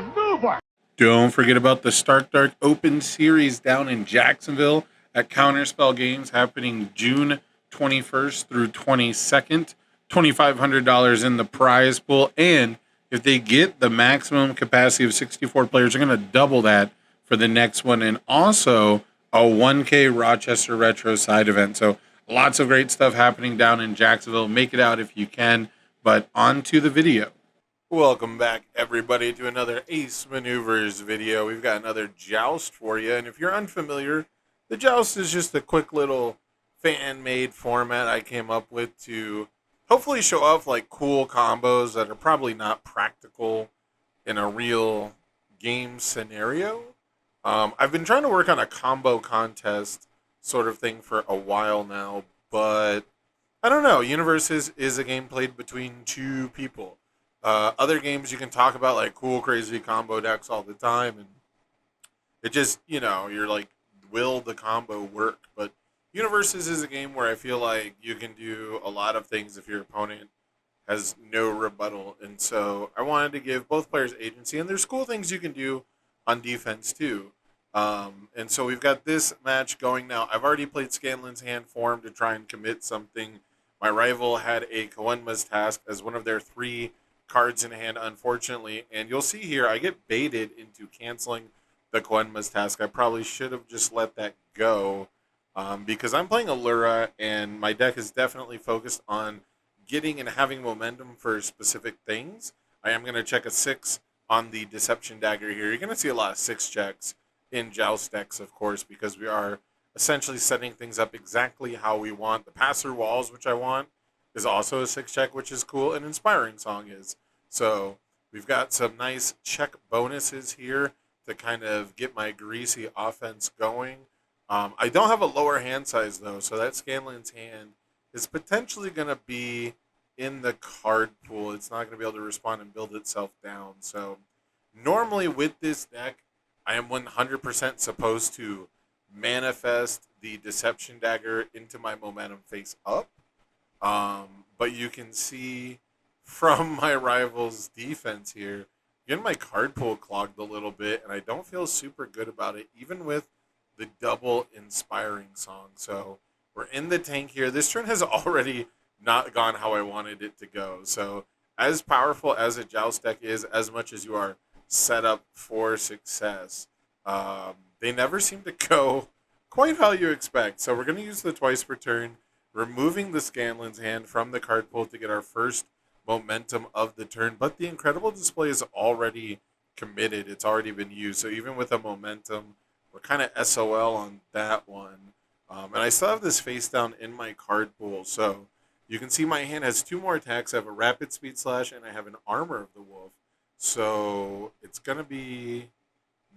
maneuver. Don't forget about the Stark Dark Open Series down in Jacksonville at Counterspell Games happening June 21st through 22nd. $2,500 in the prize pool. And if they get the maximum capacity of 64 players, they're going to double that for the next one. And also a 1K Rochester Retro side event. So lots of great stuff happening down in Jacksonville. Make it out if you can. But on to the video. Welcome back, everybody, to another Ace Maneuvers video. We've got another Joust for you. And if you're unfamiliar, the Joust is just a quick little fan-made format I came up with to hopefully show off like cool combos that are probably not practical in a real game scenario. I've been trying to work on a combo contest sort of thing for a while now, but I don't know. Universe is a game played between two people. Other games you can talk about like cool, crazy combo decks all the time, and it just, you're like, will the combo work? But Universes is a game where I feel like you can do a lot of things if your opponent has no rebuttal, and so I wanted to give both players agency, and there's cool things you can do on defense too. And so we've got this match going now. I've already played Scanlan's Hand form to try and commit something. My rival had a Kawenma's Task as one of their three cards in hand, unfortunately, and you'll see here I get baited into canceling the Kawenma's Task. I probably should have just let that go because I'm playing Allura, and my deck is definitely focused on getting and having momentum for specific things. I am going to check a 6 on the Deception Dagger here. You're going to see a lot of 6 checks in Joust decks, of course, because we are essentially setting things up exactly how we want. The Pass-Through Walls, which I want, is also a 6 check, which is cool, and Inspiring Song is. So we've got some nice check bonuses here to kind of get my greasy offense going. I don't have a lower hand size, though, so that Scanlan's Hand is potentially going to be in the card pool. It's not going to be able to respond and build itself down. So normally with this deck, I am 100% supposed to manifest the Deception Dagger into my momentum face up. But you can see from my rival's defense here, getting my card pool clogged a little bit, and I don't feel super good about it, even with the double Inspiring Song. So we're in the tank here. This turn has already not gone how I wanted it to go. So as powerful as a Joust deck is, as much as you are set up for success, they never seem to go quite how you expect. So we're going to use the twice per turn, removing the Scanlan's Hand from the card pool to get our first momentum of the turn. But the Incredible Display is already committed. It's already been used. So even with a momentum, we're kind of SOL on that one. And I still have this face down in my card pool. So you can see my hand has 2 more attacks. I have a Rapid Speed Slash and I have an Armor of the Wolf. So it's going to be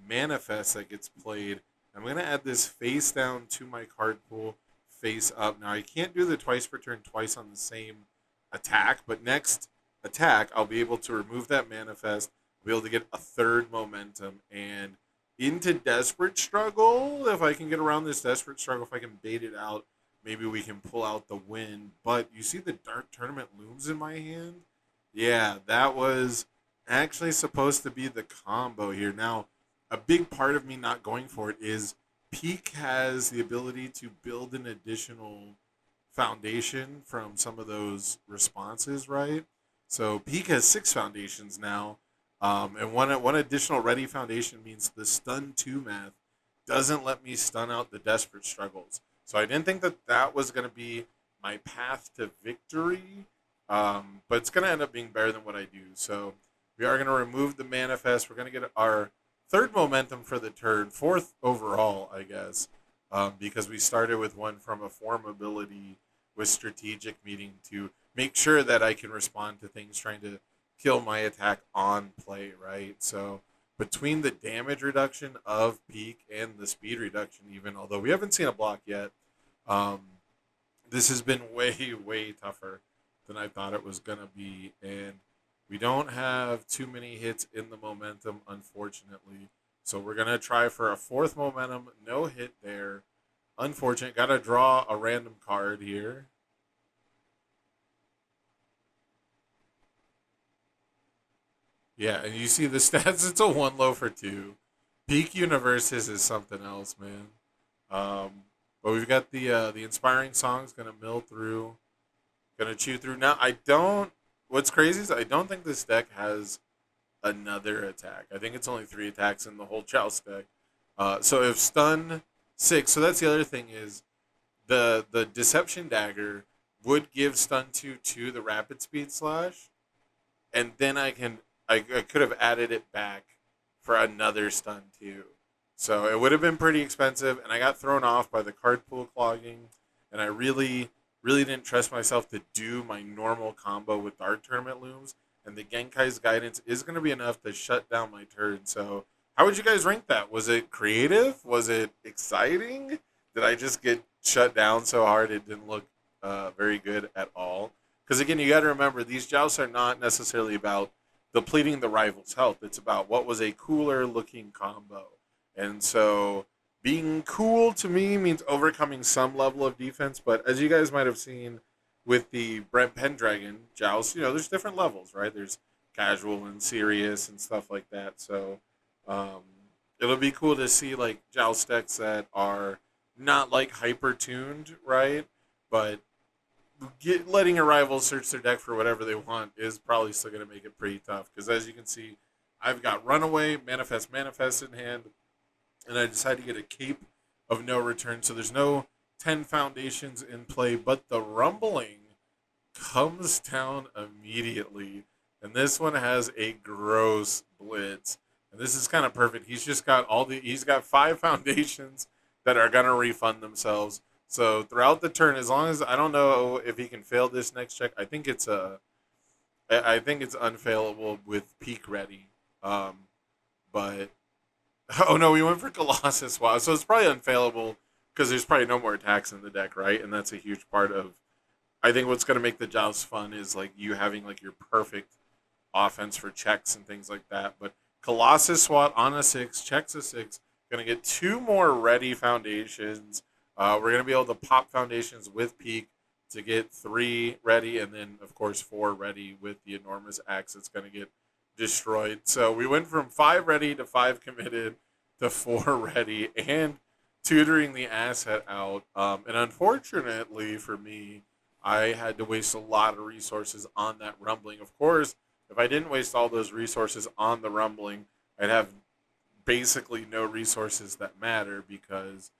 Manifest that gets played. I'm going to add this face down to my card pool, face up. Now, I can't do the twice per turn twice on the same attack, but next attack, I'll be able to remove that Manifest, be able to get a third momentum, and into Desperate Struggle. If I can get around this Desperate Struggle, if I can bait it out, maybe we can pull out the win. But you see the Dark Tournament Looms in my hand? Yeah, that was actually supposed to be the combo here. Now, a big part of me not going for it is Peak has the ability to build an additional foundation from some of those responses, right? So Peak has 6 foundations now, and one additional ready foundation means the stun 2 math doesn't let me stun out the Desperate Struggles. So I didn't think that was going to be my path to victory, but it's going to end up being better than what I do. So we are going to remove the Manifest. We're going to get our third momentum for the turn, 4th overall, I guess, because we started with one from a form ability with Strategic Meeting to make sure that I can respond to things trying to kill my attack on play, right? So between the damage reduction of Peak and the speed reduction even, although we haven't seen a block yet, this has been way, way tougher than I thought it was going to be. And we don't have too many hits in the momentum, unfortunately. So we're going to try for a 4th momentum. No hit there. Unfortunate. Got to draw a random card here. Yeah, and you see the stats. It's a one low for two. Peak Universes is something else, man. But we've got the inspiring songs gonna mill through, gonna chew through. Now I don't. What's crazy is I don't think this deck has another attack. I think it's only three attacks in the whole Joust deck. So if stun six, so that's the other thing is the Deception Dagger would give stun two to the Rapid Speed Slash, and then I could have added it back for another stun too. So it would have been pretty expensive, and I got thrown off by the card pool clogging, and I really didn't trust myself to do my normal combo with Dark Tournament Looms, and the Genkai's Guidance is going to be enough to shut down my turn. So how would you guys rank that? Was it creative? Was it exciting? Did I just get shut down so hard it didn't look very good at all? Because again, you got to remember these jousts are not necessarily about depleting the rival's health. It's about what was a cooler looking combo. And so being cool to me means overcoming some level of defense. But as you guys might have seen with the Brent Pendragon joust, there's different levels, right? There's casual and serious and stuff like that. So um, it'll be cool to see like joust decks that are not like hyper tuned, right? But letting a rival search their deck for whatever they want is probably still going to make it pretty tough. Because as you can see, I've got Runaway, Manifest in hand, and I decided to get a Cape of No Return. So there's no 10 foundations in play, but the Rumbling comes down immediately. And this one has a gross blitz. And this is kind of perfect. He's got 5 foundations that are going to refund themselves. So throughout the turn, as long as I don't know if he can fail this next check, I think it's unfailable with peak ready. But oh no, we went for Colossus. Wow, so it's probably unfailable because there's probably no more attacks in the deck, right? And that's a huge part of. I think what's going to make the joust fun is like you having like your perfect offense for checks and things like that. But Colossus SWAT on a 6, checks a 6, going to get 2 more ready foundations. We're going to be able to pop foundations with peak to get 3 ready, and then of course 4 ready with the enormous axe that's going to get destroyed. So we went from 5 ready to 5 committed to 4 ready and tutoring the asset out. And unfortunately for me, I had to waste a lot of resources on that rumbling. Of course, if I didn't waste all those resources on the rumbling, I'd have basically no resources that matter because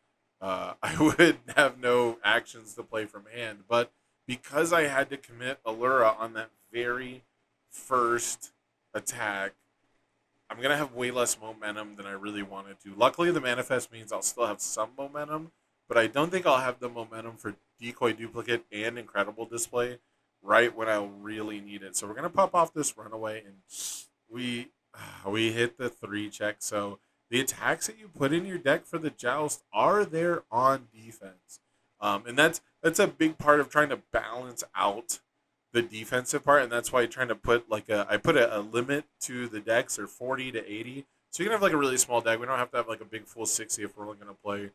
I would have no actions to play from hand. But because I had to commit Allura on that very first attack, I'm going to have way less momentum than I really wanted to. Luckily, the manifest means I'll still have some momentum, but I don't think I'll have the momentum for decoy duplicate and incredible display right when I'll really need it. So we're going to pop off this runaway, and we hit the 3 check. So the attacks that you put in your deck for the joust are there on defense. And that's a big part of trying to balance out the defensive part, and that's why I'm trying to put I put a limit to the decks, or 40 to 80. So you can have like a really small deck. We don't have to have like a big full 60 if we're only going to play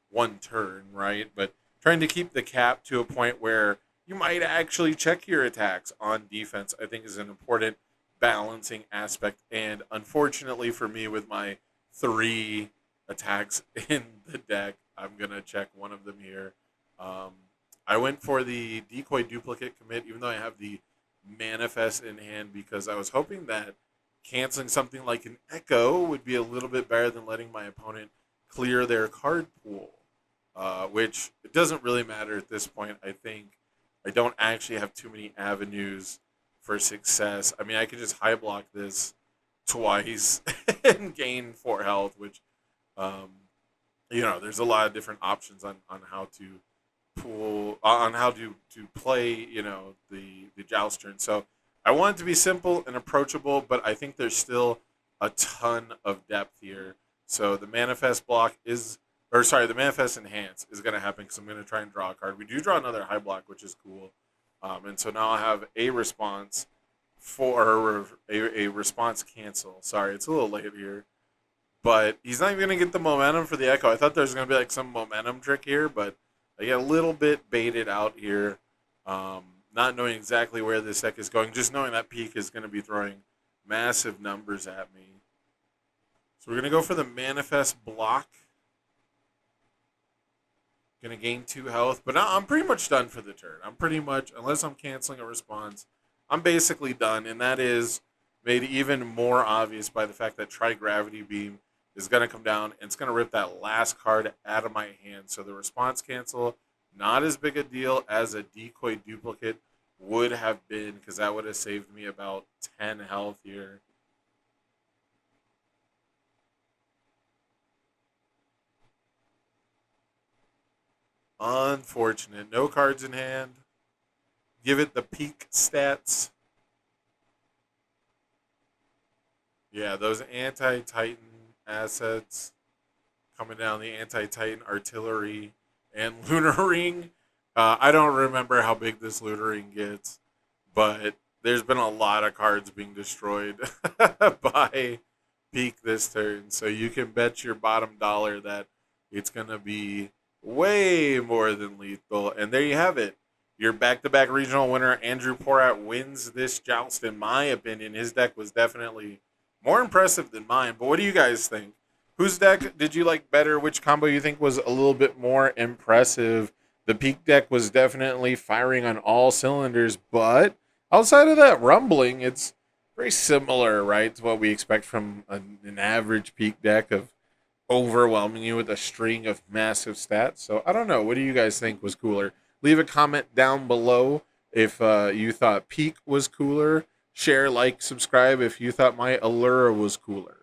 one turn, right? But trying to keep the cap to a point where you might actually check your attacks on defense, I think is an important balancing aspect. And unfortunately for me, with my 3 attacks in the deck, I'm going to check one of them here. I went for the decoy duplicate commit, even though I have the manifest in hand, because I was hoping that canceling something like an echo would be a little bit better than letting my opponent clear their card pool, which it doesn't really matter at this point. I think I don't actually have too many avenues for success. I mean, I could just high block this twice and gain 4 health, which, there's a lot of different options on how to pool on how to play the joust turn. So I want it to be simple and approachable, but I think there's still a ton of depth here. So the manifest the manifest enhance is going to happen because I'm going to try and draw a card. We do draw another high block, which is cool, and so now I have a response for a response cancel. Sorry, it's a little late here, but he's not even going to get the momentum for the echo. I thought there was going to be like some momentum trick here, but I get a little bit baited out here, not knowing exactly where this deck is going, just knowing that peak is going to be throwing massive numbers at me. So we're going to go for the Manifest block. Going to gain 2 health, but I'm pretty much done for the turn. I'm pretty much, unless I'm canceling a response, I'm basically done. And that is made even more obvious by the fact that Tri-Gravity Beam is going to come down and it's going to rip that last card out of my hand. So the response cancel, not as big a deal as a decoy duplicate would have been, because that would have saved me about 10 health here. Unfortunate. No cards in hand. Give it the peak stats. Yeah, those anti-Titan assets coming down, the anti-Titan artillery and Lunar Ring. I don't remember how big this Lunar Ring gets, but there's been a lot of cards being destroyed by peak this turn. So you can bet your bottom dollar that it's going to be way more than lethal. And there you have it. Your back-to-back regional winner, Andrew Porat, wins this joust. In my opinion, his deck was definitely more impressive than mine. But what do you guys think? Whose deck did you like better? Which combo you think was a little bit more impressive? The peak deck was definitely firing on all cylinders, but outside of that rumbling, it's very similar, right, to what we expect from an average peak deck of overwhelming you with a string of massive stats. So I don't know. What do you guys think was cooler? Leave a comment down below if you thought peak was cooler. Share, like, subscribe if you thought my Allura was cooler.